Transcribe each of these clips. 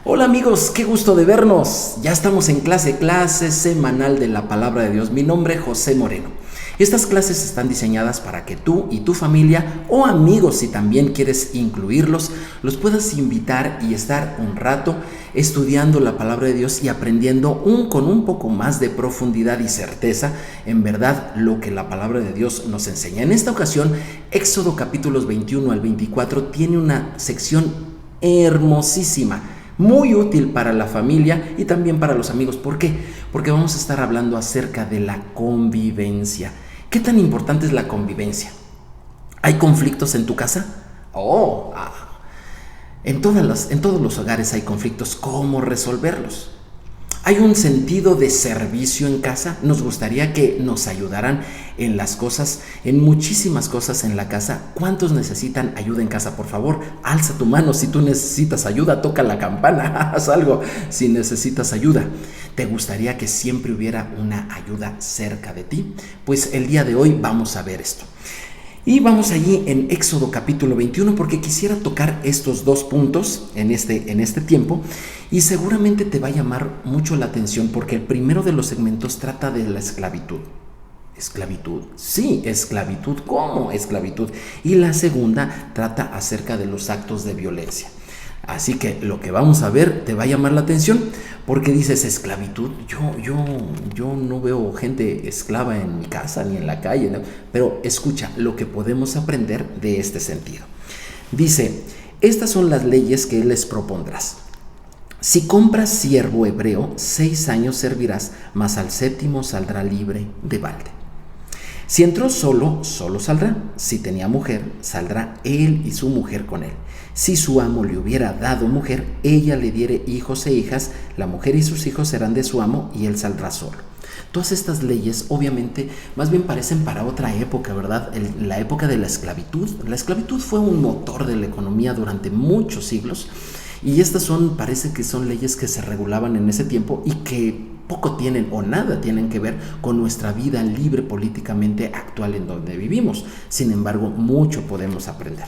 Hola amigos, qué gusto de vernos. Ya estamos en clase semanal de la Palabra de Dios. Mi nombre es José Moreno. Estas clases están diseñadas para que tú y tu familia o amigos, si también quieres incluirlos, los puedas invitar y estar un rato estudiando la Palabra de Dios y aprendiendo con un poco más de profundidad y certeza en verdad lo que la Palabra de Dios nos enseña. En esta ocasión, Éxodo capítulos 21 al 24 tiene una sección hermosísima, muy útil para la familia y también para los amigos. ¿Por qué? Porque vamos a estar hablando acerca de la convivencia. ¿Qué tan importante es la convivencia? ¿Hay conflictos en tu casa? En todos los hogares hay conflictos. ¿Cómo resolverlos? ¿Hay un sentido de servicio en casa? Nos gustaría que nos ayudaran en las cosas, en muchísimas cosas en la casa. ¿Cuántos necesitan ayuda en casa? Por favor, alza tu mano si tú necesitas ayuda, toca la campana, haz algo si necesitas ayuda. ¿Te gustaría que siempre hubiera una ayuda cerca de ti? Pues el día de hoy vamos a ver esto. Y vamos allí en Éxodo capítulo 21 porque quisiera tocar estos dos puntos en este tiempo y seguramente te va a llamar mucho la atención porque el primero de los segmentos trata de la esclavitud. ¿Esclavitud? Sí, esclavitud. ¿Cómo esclavitud? Y la segunda trata acerca de los actos de violencia. Así que lo que vamos a ver te va a llamar la atención porque dices esclavitud. Yo no veo gente esclava en mi casa ni en la calle, ¿no? Pero escucha lo que podemos aprender de este sentido. Dice, estas son las leyes que les propondrás. Si compras siervo hebreo, 6 años servirás, mas al 7º saldrá libre de balde. Si entró solo saldrá. Si tenía mujer, saldrá él y su mujer con él. Si su amo le hubiera dado mujer, ella le diere hijos e hijas, la mujer y sus hijos serán de su amo y él saldrá solo. Todas estas leyes obviamente más bien parecen para otra época, ¿verdad? La época de la esclavitud. La esclavitud fue un motor de la economía durante muchos siglos y estas parece que son leyes que se regulaban en ese tiempo y que poco tienen o nada tienen que ver con nuestra vida libre políticamente actual en donde vivimos. Sin embargo, mucho podemos aprender.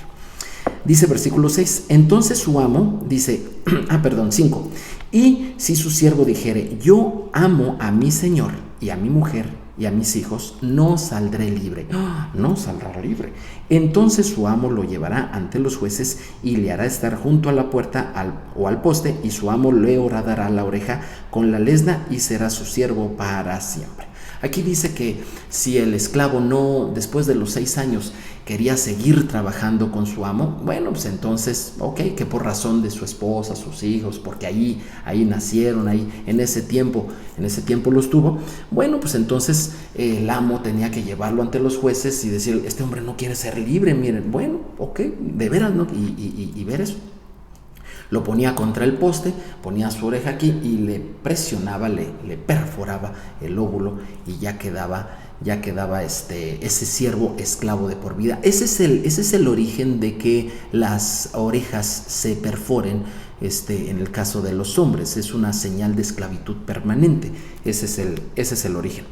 Dice versículo 6, entonces su amo, 5, y si su siervo dijere, yo amo a mi señor y a mi mujer y a mis hijos, no saldré libre. No saldrá libre. Entonces su amo lo llevará ante los jueces y le hará estar junto a la puerta o al poste, y su amo le horadará la oreja con la lesna y será su siervo para siempre. Aquí dice que si el esclavo no, después de los 6 años, quería seguir trabajando con su amo, bueno, pues entonces, que por razón de su esposa, sus hijos, porque ahí nacieron, en ese tiempo los tuvo, bueno, pues entonces el amo tenía que llevarlo ante los jueces y decir, este hombre no quiere ser libre, miren, bueno, de veras, ¿no? Y ver eso. Lo ponía contra el poste, ponía su oreja aquí y le presionaba, le perforaba el óvulo y ya quedaba ese siervo esclavo de por vida. Ese es el origen de que las orejas se perforen. En el caso de los hombres es una señal de esclavitud permanente. Ese es el origen.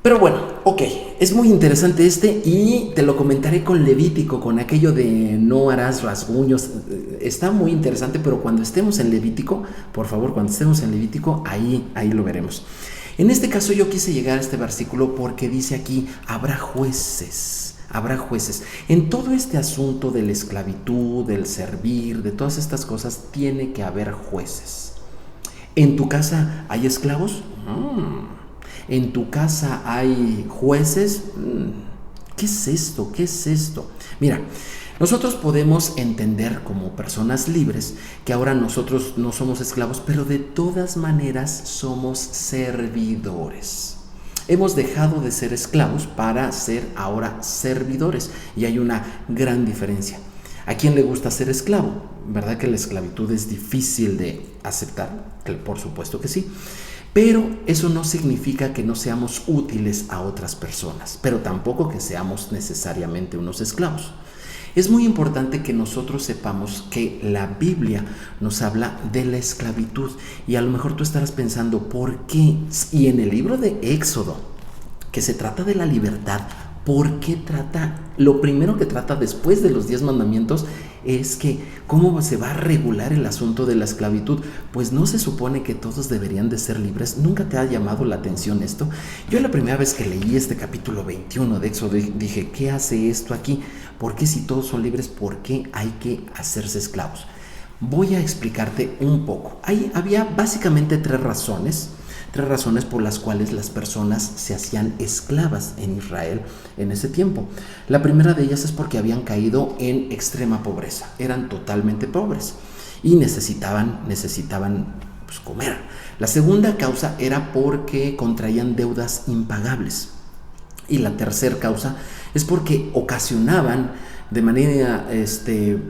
Pero bueno, es muy interesante y te lo comentaré con Levítico, con aquello de no harás rasguños. Está muy interesante, pero cuando estemos en Levítico, por favor, ahí lo veremos. En este caso yo quise llegar a este versículo porque dice aquí, habrá jueces. En todo este asunto de la esclavitud, del servir, de todas estas cosas, tiene que haber jueces. ¿En tu casa hay esclavos? ¿En tu casa hay jueces? ¿Qué es esto? Mira, nosotros podemos entender como personas libres que ahora nosotros no somos esclavos, pero de todas maneras somos servidores. Hemos dejado de ser esclavos para ser ahora servidores y hay una gran diferencia. ¿A quién le gusta ser esclavo? ¿Verdad que la esclavitud es difícil de aceptar? Por supuesto que sí. Pero eso no significa que no seamos útiles a otras personas, pero tampoco que seamos necesariamente unos esclavos. Es muy importante que nosotros sepamos que la Biblia nos habla de la esclavitud y a lo mejor tú estarás pensando, ¿por qué? Y en el libro de Éxodo, que se trata de la libertad, ¿por qué lo primero que trata después de los 10 mandamientos es que ¿cómo se va a regular el asunto de la esclavitud? Pues no se supone que todos deberían de ser libres. ¿Nunca te ha llamado la atención esto? Yo la primera vez que leí este capítulo 21 de Éxodo dije, ¿qué hace esto aquí? ¿Por qué si todos son libres, por qué hay que hacerse esclavos? Voy a explicarte un poco. Ahí había básicamente tres razones por las cuales las personas se hacían esclavas en Israel en ese tiempo. La primera de ellas es porque habían caído en extrema pobreza, eran totalmente pobres y necesitaban pues, comer. La segunda causa era porque contraían deudas impagables. Y la tercera causa es porque ocasionaban de manera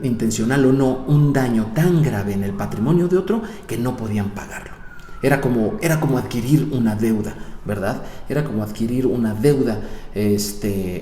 intencional o no un daño tan grave en el patrimonio de otro que no podían pagarlo. Era como adquirir una deuda, ¿verdad? Era como adquirir una deuda,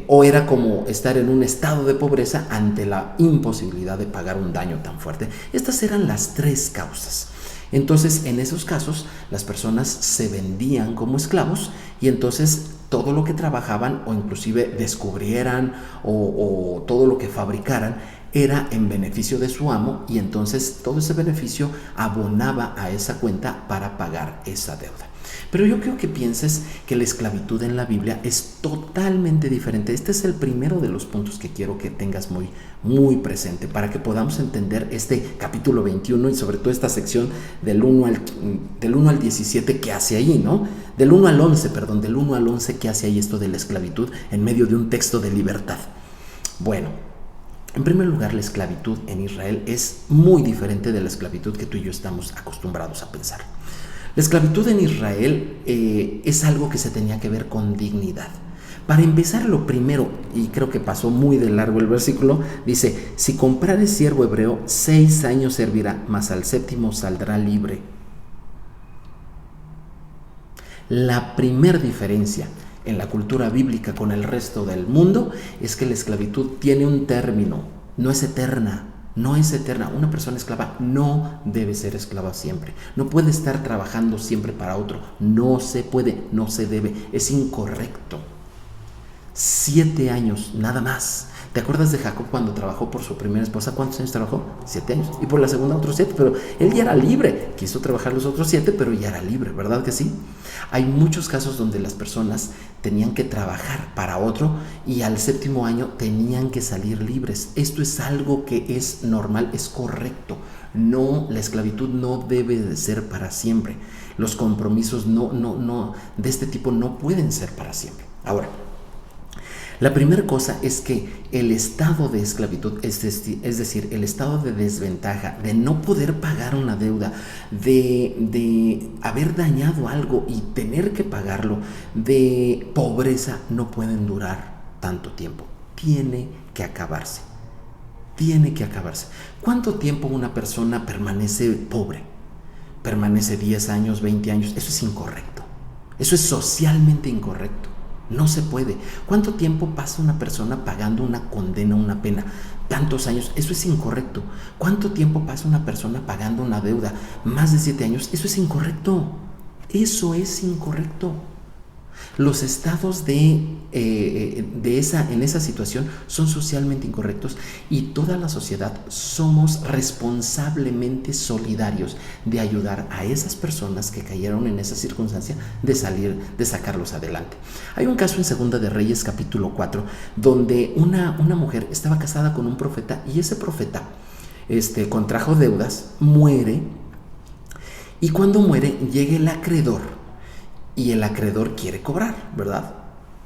o era como estar en un estado de pobreza ante la imposibilidad de pagar un daño tan fuerte. Estas eran las tres causas. Entonces, en esos casos, las personas se vendían como esclavos y entonces todo lo que trabajaban o inclusive descubrieran o todo lo que fabricaran era en beneficio de su amo y entonces todo ese beneficio abonaba a esa cuenta para pagar esa deuda. Pero yo quiero que pienses que la esclavitud en la Biblia es totalmente diferente. Este es el primero de los puntos que quiero que tengas muy, muy presente para que podamos entender este capítulo 21 y sobre todo esta sección del 1 al 17 que hace ahí, ¿no? Del 1 al 11 que hace ahí esto de la esclavitud en medio de un texto de libertad. Bueno, en primer lugar, la esclavitud en Israel es muy diferente de la esclavitud que tú y yo estamos acostumbrados a pensar. La esclavitud en Israel es algo que se tenía que ver con dignidad. Para empezar, lo primero, y creo que pasó muy de largo el versículo, dice, si comprares siervo hebreo, 6 años servirá, mas al 7º saldrá libre. La primera diferencia en la cultura bíblica con el resto del mundo es que la esclavitud tiene un término, no es eterna. Una persona esclava no debe ser esclava siempre. No puede estar trabajando siempre para otro. No se puede, no se debe. Es incorrecto. 7 años, nada más. ¿Te acuerdas de Jacob cuando trabajó por su primera esposa? ¿Cuántos años trabajó? 7 años. Y por la segunda otros 7, pero él ya era libre. Quiso trabajar los otros 7, pero ya era libre, ¿verdad que sí? Hay muchos casos donde las personas tenían que trabajar para otro y al 7º año tenían que salir libres. Esto es algo que es normal, es correcto. No, la esclavitud no debe de ser para siempre. Los compromisos de este tipo no pueden ser para siempre. Ahora, la primera cosa es que el estado de esclavitud, es decir, el estado de desventaja, de no poder pagar una deuda, de haber dañado algo y tener que pagarlo, de pobreza, no pueden durar tanto tiempo. Tiene que acabarse. ¿Cuánto tiempo una persona permanece pobre? ¿Permanece 10 años, 20 años? Eso es incorrecto. Eso es socialmente incorrecto. No se puede. ¿Cuánto tiempo pasa una persona pagando una condena, una pena? Tantos años. Eso es incorrecto. ¿Cuánto tiempo pasa una persona pagando una deuda? Más de 7 años. Eso es incorrecto. Eso es incorrecto. Los estados en esa situación son socialmente incorrectos y toda la sociedad somos responsablemente solidarios de ayudar a esas personas que cayeron en esa circunstancia de sacarlos adelante. Hay un caso en Segunda de Reyes capítulo 4 donde una mujer estaba casada con un profeta y ese profeta contrajo deudas, muere y cuando muere llega el acreedor. Y el acreedor quiere cobrar, ¿verdad?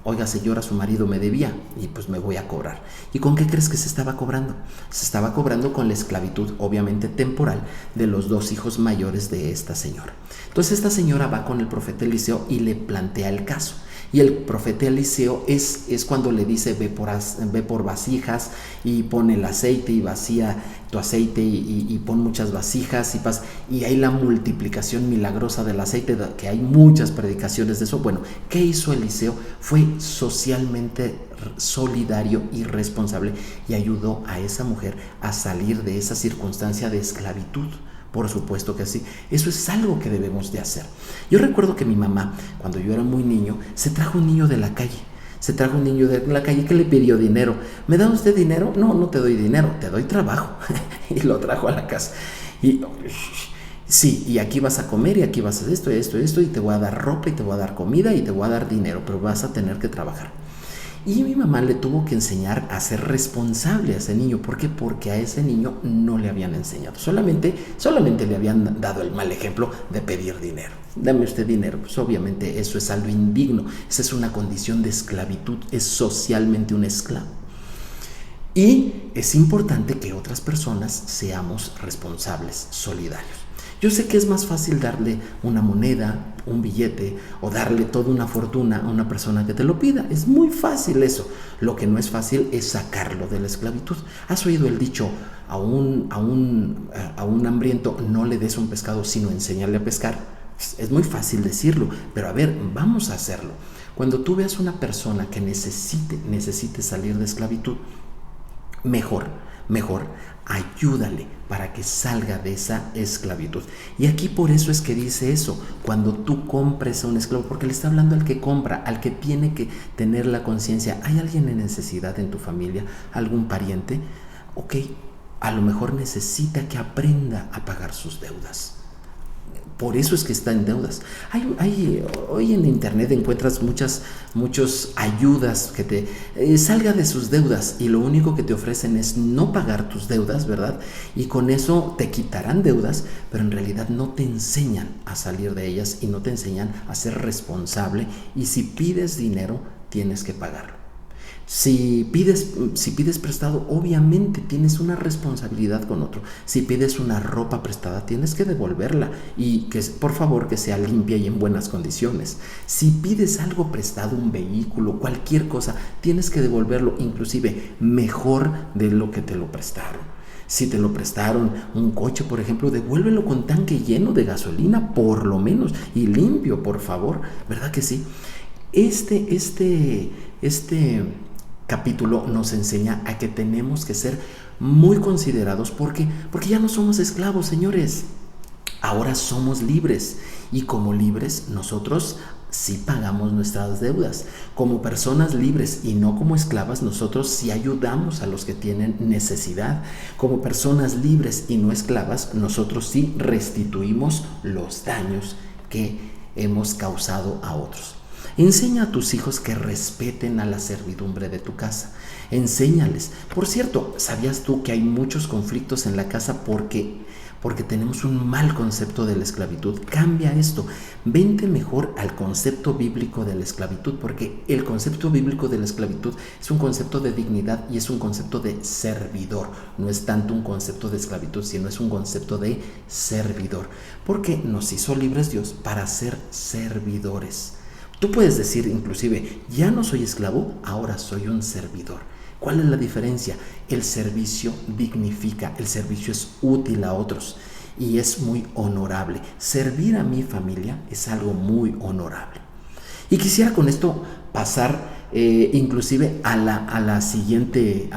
Oiga, señora, su marido me debía y pues me voy a cobrar. ¿Y con qué crees que se estaba cobrando? Se estaba cobrando con la esclavitud, obviamente temporal, de los 2 hijos mayores de esta señora. Entonces esta señora va con el profeta Eliseo y le plantea el caso. Y el profeta Eliseo es cuando le dice, ve por vasijas y pon el aceite y vacía tu aceite y pon muchas vasijas y hay la multiplicación milagrosa del aceite, que hay muchas predicaciones de eso. Bueno, ¿qué hizo Eliseo? Fue socialmente solidario y responsable y ayudó a esa mujer a salir de esa circunstancia de esclavitud. Por supuesto que sí. Eso es algo que debemos de hacer. Yo recuerdo que mi mamá, cuando yo era muy niño, se trajo un niño de la calle. Se trajo un niño de la calle que le pidió dinero. ¿Me da usted dinero? No, no te doy dinero, te doy trabajo. Y lo trajo a la casa. Y sí, y aquí vas a comer y aquí vas a hacer esto y esto y esto, y te voy a dar ropa y te voy a dar comida y te voy a dar dinero, pero vas a tener que trabajar. Y mi mamá le tuvo que enseñar a ser responsable a ese niño. ¿Por qué? Porque a ese niño no le habían enseñado. Solamente le habían dado el mal ejemplo de pedir dinero. Dame usted dinero. Pues obviamente eso es algo indigno. Esa es una condición de esclavitud. Es socialmente un esclavo. Y es importante que otras personas seamos responsables, solidarios. Yo sé que es más fácil darle una moneda, un billete o darle toda una fortuna a una persona que te lo pida. Es muy fácil eso. Lo que no es fácil es sacarlo de la esclavitud. ¿Has oído el dicho, a un hambriento no le des un pescado sino enséñale a pescar? Es muy fácil decirlo, pero a ver, vamos a hacerlo. Cuando tú veas una persona que necesite salir de esclavitud, mejor, ayúdale para que salga de esa esclavitud. Y aquí por eso es que dice eso, cuando tú compres a un esclavo, porque le está hablando al que compra, al que tiene que tener la conciencia. ¿Hay alguien en necesidad en tu familia? ¿Algún pariente? Ok, a lo mejor necesita que aprenda a pagar sus deudas. Por eso es que está en deudas. Hoy en internet encuentras muchas ayudas que te salga de sus deudas, y lo único que te ofrecen es no pagar tus deudas, ¿verdad? Y con eso te quitarán deudas, pero en realidad no te enseñan a salir de ellas y no te enseñan a ser responsable, y si pides dinero tienes que pagarlo. Si pides prestado, obviamente tienes una responsabilidad con otro. Si pides una ropa prestada, tienes que devolverla, y que por favor que sea limpia y en buenas condiciones. Si pides algo prestado, un vehículo, cualquier cosa, tienes que devolverlo, inclusive mejor de lo que te lo prestaron. Si te lo prestaron un coche, por ejemplo, devuélvelo con tanque lleno de gasolina, por lo menos, y limpio, por favor. ¿Verdad que sí? Este capítulo nos enseña a que tenemos que ser muy considerados porque ya no somos esclavos, señores. Ahora somos libres, y como libres nosotros sí pagamos nuestras deudas. Como personas libres y no como esclavas, nosotros sí ayudamos a los que tienen necesidad. Como personas libres y no esclavas, nosotros sí restituimos los daños que hemos causado a otros. Enseña a tus hijos que respeten a la servidumbre de tu casa. Enséñales. Por cierto, ¿sabías tú que hay muchos conflictos en la casa porque tenemos un mal concepto de la esclavitud? Cambia esto. Vente mejor al concepto bíblico de la esclavitud, porque el concepto bíblico de la esclavitud es un concepto de dignidad y es un concepto de servidor. No es tanto un concepto de esclavitud, sino es un concepto de servidor, porque nos hizo libres Dios para ser servidores. Tú puedes decir inclusive, ya no soy esclavo, ahora soy un servidor. ¿Cuál es la diferencia? El servicio dignifica, el servicio es útil a otros y es muy honorable. Servir a mi familia es algo muy honorable. Y quisiera con esto pasar inclusive al siguiente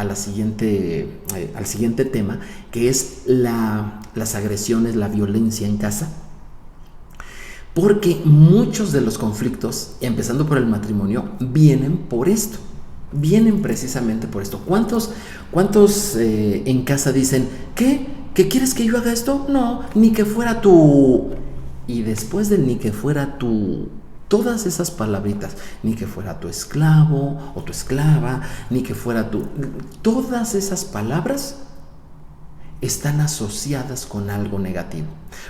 tema, que es las agresiones, la violencia en casa. Porque muchos de los conflictos, empezando por el matrimonio, vienen por esto. Vienen precisamente por esto. ¿Cuántos en casa dicen, ¿qué quieres que yo haga esto? No, ni que fuera tú. Y después del ni que fuera tú, todas esas palabritas, ni que fuera tu esclavo o tu esclava, ni que fuera tú, todas esas palabras están asociadas con algo negativo.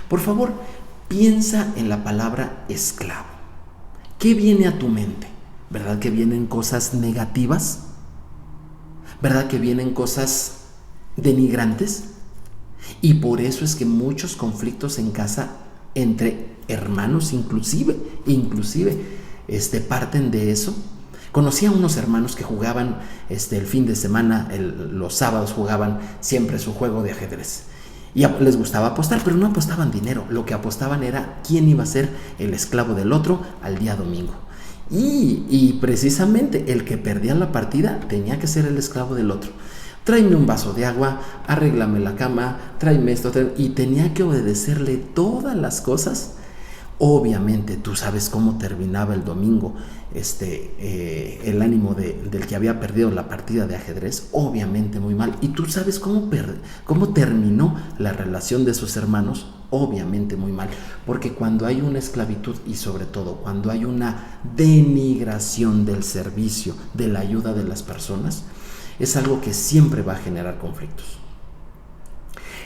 Por favor, piensa en la palabra esclavo. ¿Qué viene a tu mente? ¿Verdad que vienen cosas negativas? ¿Verdad que vienen cosas denigrantes? Y por eso es que muchos conflictos en casa entre hermanos inclusive parten de eso. Conocí a unos hermanos que jugaban el fin de semana, los sábados jugaban siempre su juego de ajedrez. Y les gustaba apostar, pero no apostaban dinero. Lo que apostaban era quién iba a ser el esclavo del otro al día domingo. Y precisamente el que perdía la partida tenía que ser el esclavo del otro. Tráeme un vaso de agua, arréglame la cama, tráeme esto, y tenía que obedecerle todas las cosas. Obviamente tú sabes cómo terminaba el domingo el ánimo del que había perdido la partida de ajedrez, obviamente muy mal. Y tú sabes cómo terminó la relación de esos hermanos, obviamente muy mal. Porque cuando hay una esclavitud y sobre todo cuando hay una denigración del servicio, de la ayuda de las personas, es algo que siempre va a generar conflictos.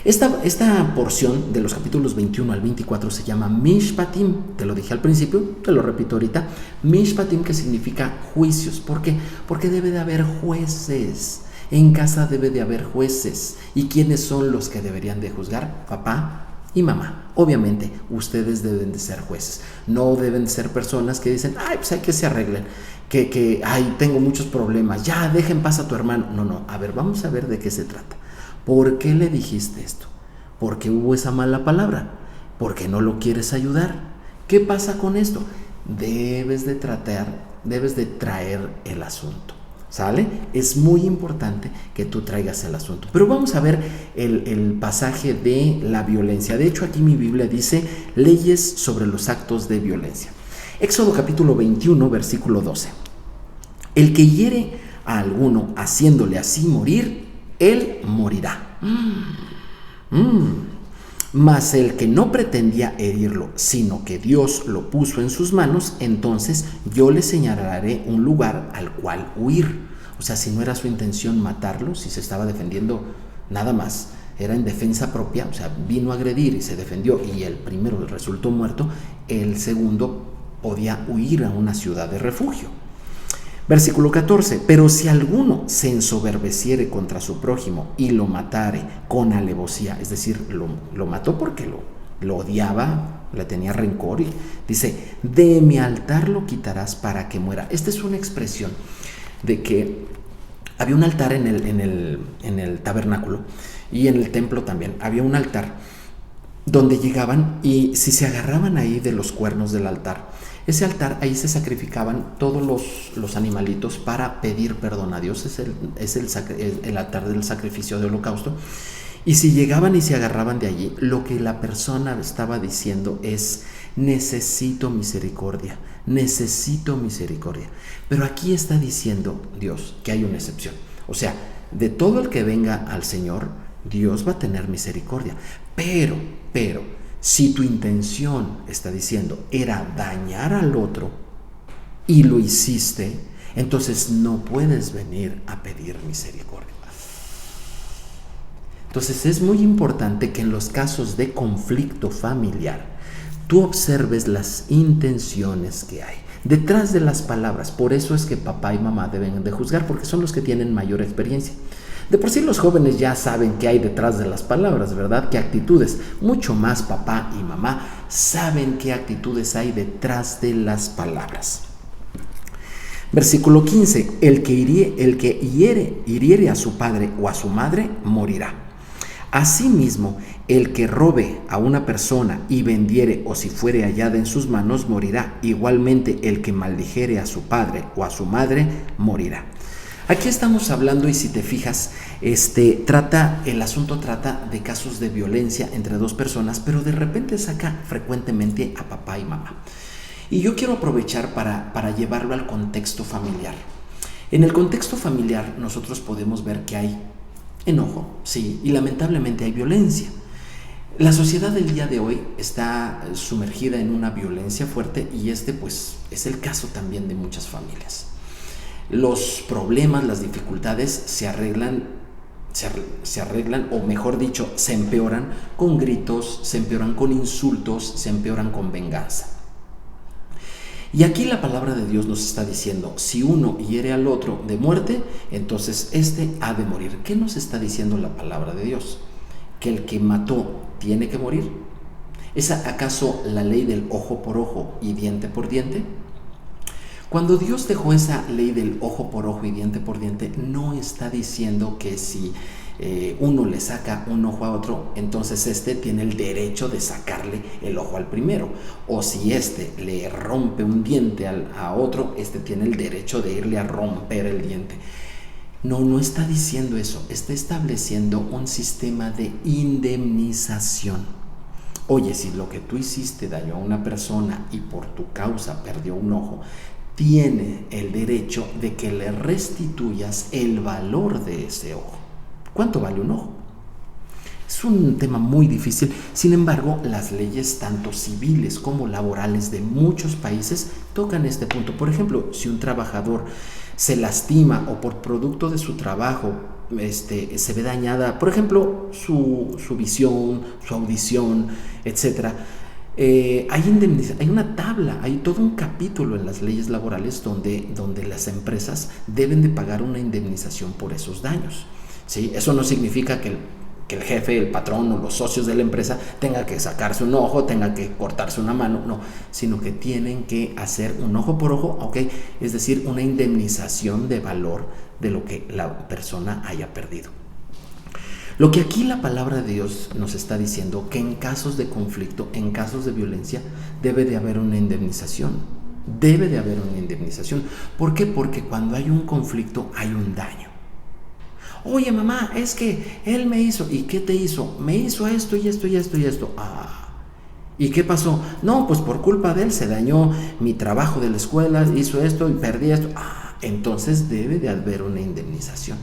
Esta porción de los capítulos 21 al 24 se llama Mishpatim. Te lo dije al principio, te lo repito ahorita. Mishpatim, que significa juicios. ¿Por qué? Porque debe de haber jueces. En casa debe de haber jueces. ¿Y quiénes son los que deberían de juzgar? Papá y mamá. Obviamente, ustedes deben de ser jueces. No deben de ser personas que dicen, ay, pues hay que se arreglen. Ay, tengo muchos problemas. Ya, deja en paz a tu hermano. No. A ver, vamos a ver de qué se trata. ¿Por qué le dijiste esto? ¿Por qué hubo esa mala palabra? ¿Por qué no lo quieres ayudar? ¿Qué pasa con esto? Debes de traer el asunto, ¿sale? Es muy importante que tú traigas el asunto. Pero vamos a ver el pasaje de la violencia. De hecho, aquí mi Biblia dice leyes sobre los actos de violencia. Éxodo capítulo 21, versículo 12. El que hiere a alguno haciéndole así morir, él morirá. Mas el que no pretendía herirlo, sino que Dios lo puso en sus manos, entonces yo le señalaré un lugar al cual huir. O sea, si no era su intención matarlo, si se estaba defendiendo nada más, era en defensa propia, o sea, vino a agredir y se defendió y el primero resultó muerto, el segundo podía huir a una ciudad de refugio. Versículo 14, pero si alguno se ensoberbeciere contra su prójimo y lo matare con alevosía, es decir, lo mató porque lo odiaba, le tenía rencor, y dice, de mi altar lo quitarás para que muera. Esta es una expresión de que había un altar en el tabernáculo y en el templo también, había un altar donde llegaban y si se agarraban ahí de los cuernos del altar, ese altar, ahí se sacrificaban todos los animalitos para pedir perdón a Dios. Es el altar del sacrificio de holocausto. Y si llegaban y se agarraban de allí, lo que la persona estaba diciendo es, necesito misericordia, necesito misericordia. Pero aquí está diciendo Dios que hay una excepción. O sea, de todo el que venga al Señor, Dios va a tener misericordia. Pero, si tu intención, está diciendo, era dañar al otro y lo hiciste, entonces no puedes venir a pedir misericordia. Entonces es muy importante que en los casos de conflicto familiar tú observes las intenciones que hay detrás de las palabras. Por eso es que papá y mamá deben de juzgar, porque son los que tienen mayor experiencia. De por sí los jóvenes ya saben qué hay detrás de las palabras, ¿verdad? ¿Qué actitudes? Mucho más papá y mamá saben qué actitudes hay detrás de las palabras. Versículo 15. El que hiriere a su padre o a su madre, morirá. Asimismo, el que robe a una persona y vendiere o si fuere hallada en sus manos, morirá. Igualmente, el que maldijere a su padre o a su madre, morirá. Aquí estamos hablando, y si te fijas, el asunto trata de casos de violencia entre dos personas, pero de repente saca frecuentemente a papá y mamá. Y yo quiero aprovechar para llevarlo al contexto familiar. En el contexto familiar nosotros podemos ver que hay enojo, sí, y lamentablemente hay violencia. La sociedad del día de hoy está sumergida en una violencia fuerte y pues es el caso también de muchas familias. Los problemas, las dificultades se arreglan, o mejor dicho, se empeoran con gritos, se empeoran con insultos, se empeoran con venganza. Y aquí la palabra de Dios nos está diciendo, si uno hiere al otro de muerte, entonces ha de morir. ¿Qué nos está diciendo la palabra de Dios? ¿Que el que mató tiene que morir? ¿Es acaso la ley del ojo por ojo y diente por diente? Cuando Dios dejó esa ley del ojo por ojo y diente por diente, no está diciendo que si uno le saca un ojo a otro, entonces tiene el derecho de sacarle el ojo al primero. O si le rompe un diente a otro, tiene el derecho de irle a romper el diente. No está diciendo eso. Está estableciendo un sistema de indemnización. Oye, si lo que tú hiciste dañó a una persona y por tu causa perdió un ojo, tiene el derecho de que le restituyas el valor de ese ojo. ¿Cuánto vale un ojo? Es un tema muy difícil, sin embargo, las leyes tanto civiles como laborales de muchos países tocan este punto. Por ejemplo, si un trabajador se lastima o por producto de su trabajo se ve dañada, por ejemplo, su visión, su audición, etc., hay una tabla, hay todo un capítulo en las leyes laborales donde las empresas deben de pagar una indemnización por esos daños. ¿Sí? Eso no significa que el jefe, el patrón o los socios de la empresa tenga que sacarse un ojo, tenga que cortarse una mano, no, sino que tienen que hacer un ojo por ojo, ¿ok? Es decir, una indemnización de valor de lo que la persona haya perdido. Lo que aquí la palabra de Dios nos está diciendo, que en casos de conflicto, en casos de violencia, debe de haber una indemnización. Debe de haber una indemnización. ¿Por qué? Porque cuando hay un conflicto hay un daño. Oye, mamá, es que él me hizo. ¿Y qué te hizo? Me hizo esto y esto y esto y esto. ¿Y qué pasó? No, pues por culpa de él se dañó mi trabajo de la escuela, hizo esto y perdí esto. Entonces debe de haber una indemnización.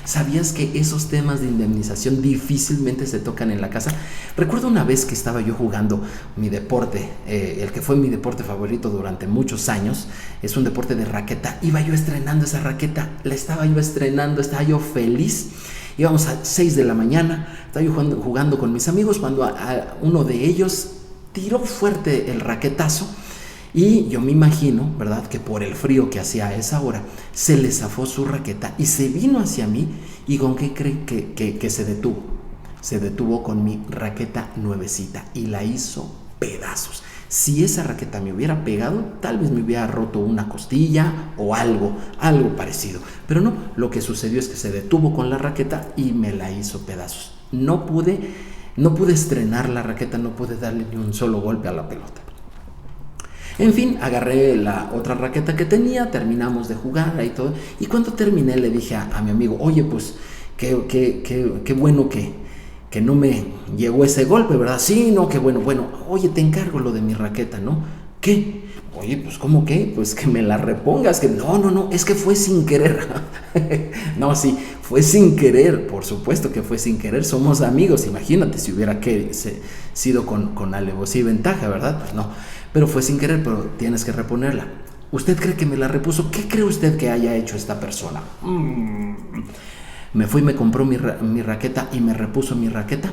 ¿Sabías que esos temas de indemnización difícilmente se tocan en la casa? Recuerdo una vez que estaba yo jugando mi deporte, el que fue mi deporte favorito durante muchos años, es un deporte de raqueta. Iba yo estrenando esa raqueta, la estaba yo estrenando, estaba yo feliz. Íbamos a 6 de la mañana, estaba yo jugando con mis amigos cuando a uno de ellos tiró fuerte el raquetazo. Y yo me imagino, ¿verdad?, que por el frío que hacía a esa hora, se le zafó su raqueta y se vino hacia mí. ¿Y con qué creen que se detuvo? Se detuvo con mi raqueta nuevecita y la hizo pedazos. Si esa raqueta me hubiera pegado, tal vez me hubiera roto una costilla o algo parecido. Pero no, lo que sucedió es que se detuvo con la raqueta y me la hizo pedazos. No pude estrenar la raqueta, no pude darle ni un solo golpe a la pelota. En fin, agarré la otra raqueta que tenía, terminamos de jugar y todo. Y cuando terminé le dije a mi amigo, oye, pues qué bueno que no me llegó ese golpe, ¿verdad? Sí, no, qué bueno. Bueno, oye, te encargo lo de mi raqueta, ¿no? ¿Qué? Oye, pues ¿cómo qué? Pues que me la repongas. Que no, es que fue sin querer. No, sí, fue sin querer, por supuesto que fue sin querer. Somos amigos, imagínate si hubiera sido con alevosía y ventaja, ¿verdad? Pues no. Pero fue sin querer, pero tienes que reponerla. ¿Usted cree que me la repuso? ¿Qué cree usted que haya hecho esta persona? Me fui y me compró mi raqueta y me repuso mi raqueta.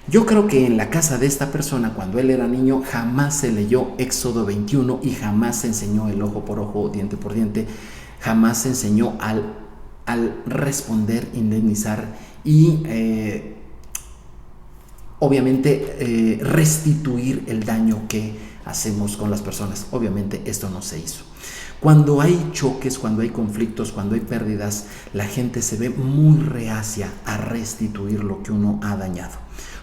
Yo creo que en la casa de esta persona, cuando él era niño, jamás se leyó Éxodo 21 y jamás se enseñó el ojo por ojo, diente por diente. Jamás se enseñó al responder, indemnizar y obviamente restituir el daño que hacemos con las personas. Obviamente esto no se hizo. Cuando hay choques, cuando hay conflictos, cuando hay pérdidas, la gente se ve muy reacia a restituir lo que uno ha dañado.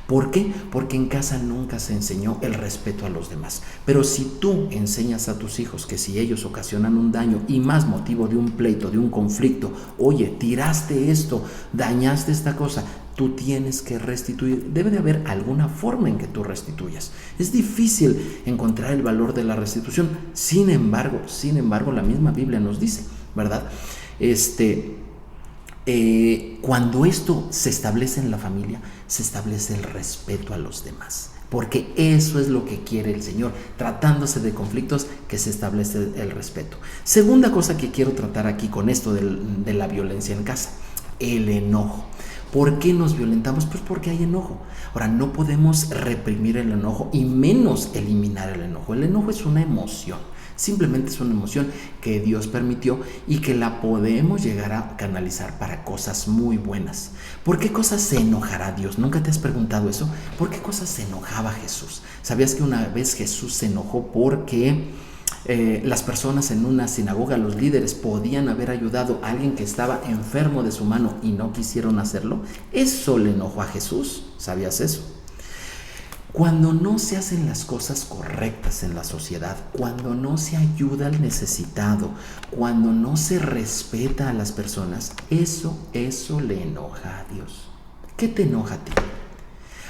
¿Por qué? Porque en casa nunca se enseñó el respeto a los demás. Pero si tú enseñas a tus hijos que si ellos ocasionan un daño y más motivo de un pleito, de un conflicto, oye, tiraste esto, dañaste esta cosa, tú tienes que restituir. Debe de haber alguna forma en que tú restituyas. Es difícil encontrar el valor de la restitución. Sin embargo, la misma Biblia nos dice, ¿verdad? Cuando esto se establece en la familia, se establece el respeto a los demás. Porque eso es lo que quiere el Señor. Tratándose de conflictos, que se establece el respeto. Segunda cosa que quiero tratar aquí con esto de la violencia en casa, el enojo. ¿Por qué nos violentamos? Pues porque hay enojo. Ahora, no podemos reprimir el enojo y menos eliminar el enojo. El enojo es una emoción. Simplemente es una emoción que Dios permitió y que la podemos llegar a canalizar para cosas muy buenas. ¿Por qué cosas se enojará Dios? ¿Nunca te has preguntado eso? ¿Por qué cosas se enojaba Jesús? ¿Sabías que una vez Jesús se enojó porque las personas en una sinagoga, los líderes, podían haber ayudado a alguien que estaba enfermo de su mano y no quisieron hacerlo? Eso le enojó a Jesús. ¿Sabías eso? Cuando no se hacen las cosas correctas en la sociedad, cuando no se ayuda al necesitado, cuando no se respeta a las personas, eso le enoja a Dios. ¿Qué te enoja a ti?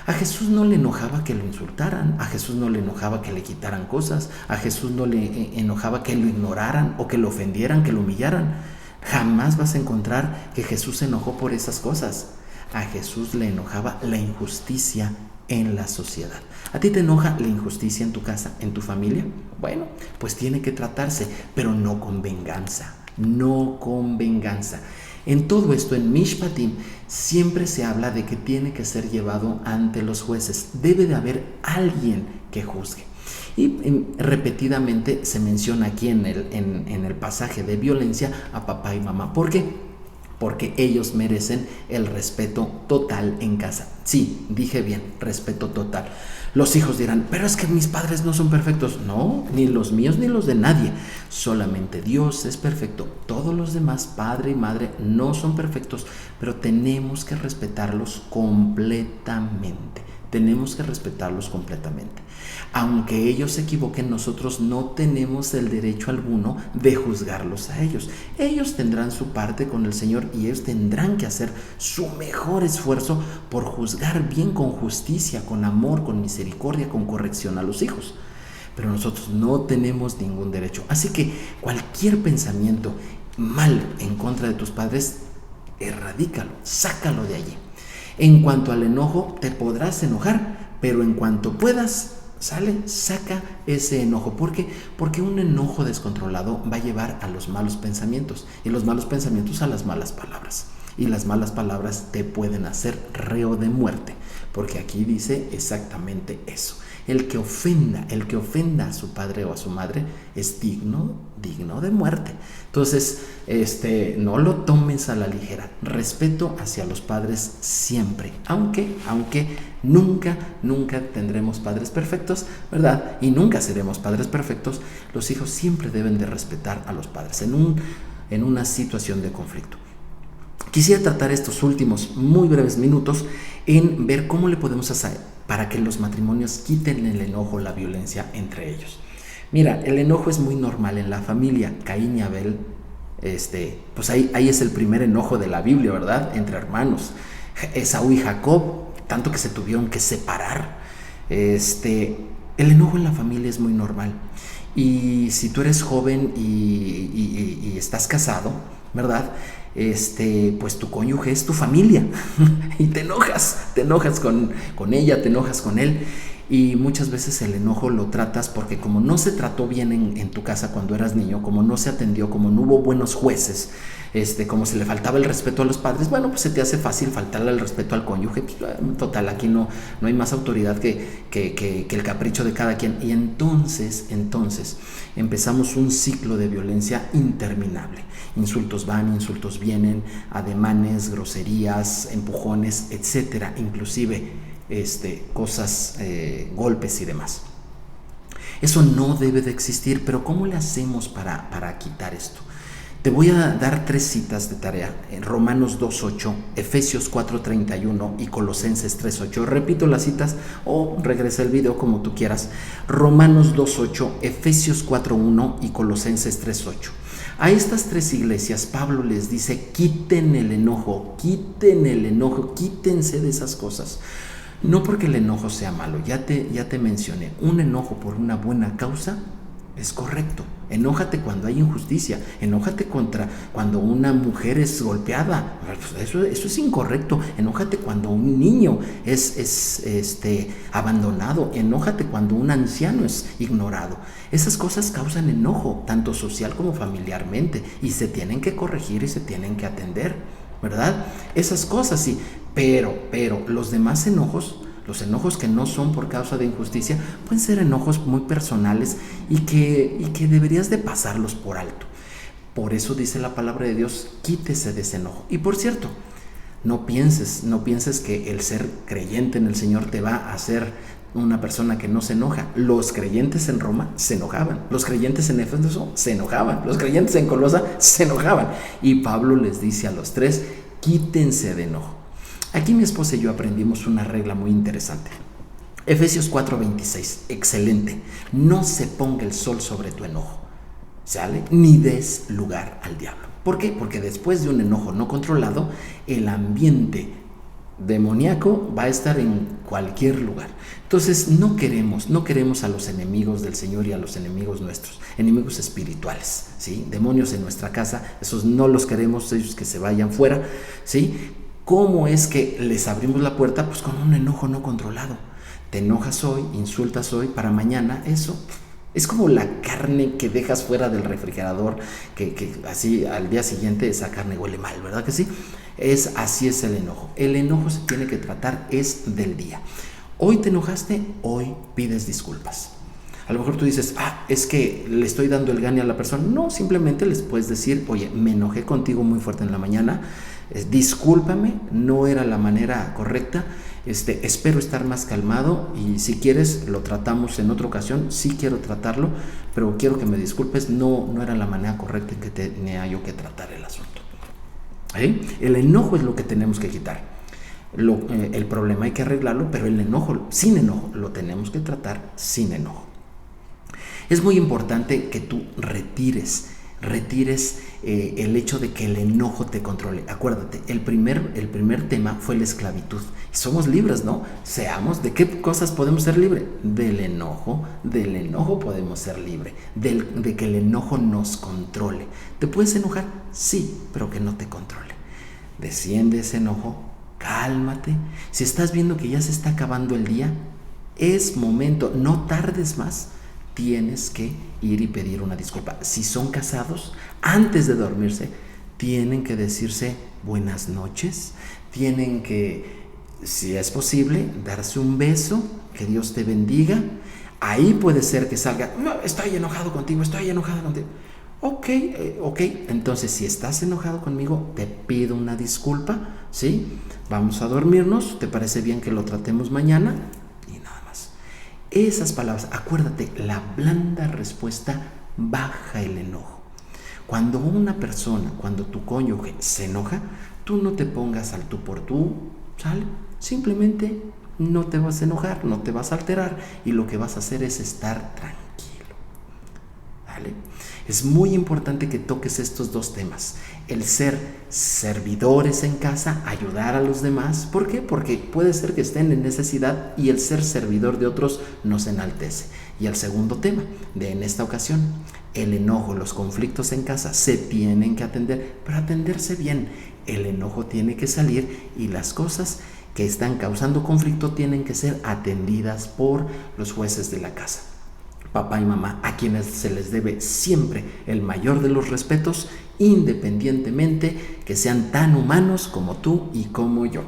A Jesús no le enojaba que lo insultaran, a Jesús no le enojaba que le quitaran cosas, a Jesús no le enojaba que lo ignoraran o que lo ofendieran, que lo humillaran. Jamás vas a encontrar que Jesús se enojó por esas cosas. A Jesús le enojaba la injusticia en la sociedad. ¿A ti te enoja la injusticia en tu casa, en tu familia? Bueno, pues tiene que tratarse, pero no con venganza, no con venganza. En todo esto, en Mishpatim, siempre se habla de que tiene que ser llevado ante los jueces. Debe de haber alguien que juzgue. Y repetidamente se menciona aquí en el pasaje de violencia a papá y mamá. ¿Por qué? Porque ellos merecen el respeto total en casa. Sí, dije bien, respeto total. Los hijos dirán, pero es que mis padres no son perfectos. No, ni los míos ni los de nadie. Solamente Dios es perfecto. Todos los demás, padre y madre, no son perfectos, pero tenemos que respetarlos completamente. Tenemos que respetarlos completamente. Aunque ellos se equivoquen, nosotros no tenemos el derecho alguno de juzgarlos a ellos. Ellos tendrán su parte con el Señor y ellos tendrán que hacer su mejor esfuerzo por juzgar bien, con justicia, con amor, con misericordia, con corrección a los hijos. Pero nosotros no tenemos ningún derecho. Así que cualquier pensamiento mal en contra de tus padres, erradícalo, sácalo de allí. En cuanto al enojo, te podrás enojar, pero en cuanto puedas, saca ese enojo. ¿Por qué? Porque un enojo descontrolado va a llevar a los malos pensamientos, y los malos pensamientos a las malas palabras. Y las malas palabras te pueden hacer reo de muerte, porque aquí dice exactamente eso. El que ofenda a su padre o a su madre es digno de muerte. Entonces, no lo tomes a la ligera. Respeto hacia los padres siempre, aunque nunca tendremos padres perfectos, ¿verdad? Y nunca seremos padres perfectos. Los hijos siempre deben de respetar a los padres en una situación de conflicto. Quisiera tratar estos últimos muy breves minutos en ver cómo le podemos hacer para que los matrimonios quiten el enojo, la violencia entre ellos. Mira, el enojo es muy normal en la familia. Caín y Abel, pues ahí es el primer enojo de la Biblia, ¿verdad? Entre hermanos. Esaú y Jacob, tanto que se tuvieron que separar. El enojo en la familia es muy normal. Y si tú eres joven y estás casado, ¿verdad? Pues tu cónyuge es tu familia y te enojas con ella, te enojas con él, y muchas veces el enojo lo tratas porque como no se trató bien en tu casa cuando eras niño, como no se atendió, como no hubo buenos jueces, como se le faltaba el respeto a los padres, bueno, pues se te hace fácil faltarle el respeto al cónyuge. Total, aquí no hay más autoridad que el capricho de cada quien, y entonces empezamos un ciclo de violencia interminable. Insultos van, insultos vienen, ademanes, groserías, empujones, etcétera, inclusive cosas, golpes y demás. Eso no debe de existir, pero ¿cómo le hacemos para quitar esto? Te voy a dar 3 citas de tarea: en Romanos 2.8, Efesios 4.31 y Colosenses 3.8. Repito las citas o regresa el video como tú quieras. Romanos 2.8, Efesios 4.1 y Colosenses 3.8. A estas 3 iglesias Pablo les dice: quiten el enojo, quítense de esas cosas. No porque el enojo sea malo, ya te mencioné, un enojo por una buena causa es correcto. Enójate cuando hay injusticia, enójate cuando una mujer es golpeada, eso es incorrecto. Enójate cuando un niño es abandonado, enójate cuando un anciano es ignorado. Esas cosas causan enojo, tanto social como familiarmente, y se tienen que corregir y se tienen que atender, ¿verdad? Esas cosas sí, pero los demás enojos, los enojos que no son por causa de injusticia, pueden ser enojos muy personales y que deberías de pasarlos por alto. Por eso dice la palabra de Dios: quítese de ese enojo. Y por cierto, no pienses que el ser creyente en el Señor te va a hacer una persona que no se enoja. Los creyentes en Roma se enojaban, los creyentes en Éfeso se enojaban, los creyentes en Colosa se enojaban. Y Pablo les dice a los 3: quítense de enojo. Aquí mi esposa y yo aprendimos una regla muy interesante. Efesios 4:26, excelente. No se ponga el sol sobre tu enojo, ¿sale? Ni des lugar al diablo. ¿Por qué? Porque después de un enojo no controlado, el ambiente demoníaco va a estar en cualquier lugar. Entonces no queremos a los enemigos del Señor y a los enemigos nuestros, enemigos espirituales, ¿sí? Demonios en nuestra casa, esos no los queremos, ellos que se vayan fuera, ¿sí? ¿Cómo es que les abrimos la puerta? Pues con un enojo no controlado. Te enojas hoy, insultas hoy, para mañana eso es como la carne que dejas fuera del refrigerador, que así al día siguiente esa carne huele mal, ¿verdad que sí? Así es el enojo. El enojo se tiene que tratar es del día. Hoy te enojaste, hoy pides disculpas. A lo mejor tú dices, es que le estoy dando el gane a la persona. No, simplemente les puedes decir, oye, me enojé contigo muy fuerte en la mañana, discúlpame, no era la manera correcta, espero estar más calmado y si quieres lo tratamos en otra ocasión. Sí quiero tratarlo, pero quiero que me disculpes, no era la manera correcta en que tenía yo que tratar el asunto. El enojo es lo que tenemos que quitar. El problema hay que arreglarlo, pero el enojo, sin enojo, lo tenemos que tratar sin enojo. Es muy importante que tú retires el hecho de que el enojo te controle. Acuérdate, el primer tema fue la esclavitud. Somos libres, ¿no? ¿De qué cosas podemos ser libres? Del enojo podemos ser libres, de que el enojo nos controle. ¿Te puedes enojar? Sí, pero que no te controle. Desciende ese enojo, cálmate. Si estás viendo que ya se está acabando el día, es momento, no tardes más. Tienes que ir y pedir una disculpa. Si son casados, antes de dormirse, tienen que decirse buenas noches, tienen que, si es posible, darse un beso, que Dios te bendiga. Ahí puede ser que salga, no, estoy enojado contigo. Ok, entonces si estás enojado conmigo, te pido una disculpa, ¿sí? Vamos a dormirnos, ¿te parece bien que lo tratemos mañana? Esas palabras, acuérdate, la blanda respuesta baja el enojo. Cuando tu cónyuge se enoja, tú no te pongas al tú por tú, ¿sale? Simplemente no te vas a enojar, no te vas a alterar y lo que vas a hacer es estar tranquilo, ¿vale? Es muy importante que toques estos dos temas. El ser servidores en casa, ayudar a los demás. ¿Por qué? Porque puede ser que estén en necesidad y el ser servidor de otros nos enaltece. Y el segundo tema en esta ocasión, el enojo, los conflictos en casa se tienen que atender, pero atenderse bien. El enojo tiene que salir y las cosas que están causando conflicto tienen que ser atendidas por los jueces de la casa. Papá y mamá, a quienes se les debe siempre el mayor de los respetos, independientemente que sean tan humanos como tú y como yo.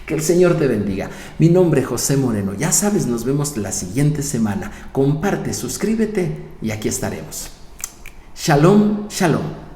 Que el Señor te bendiga. Mi nombre es José Moreno. Ya sabes, nos vemos la siguiente semana. Comparte, suscríbete y aquí estaremos. Shalom, shalom.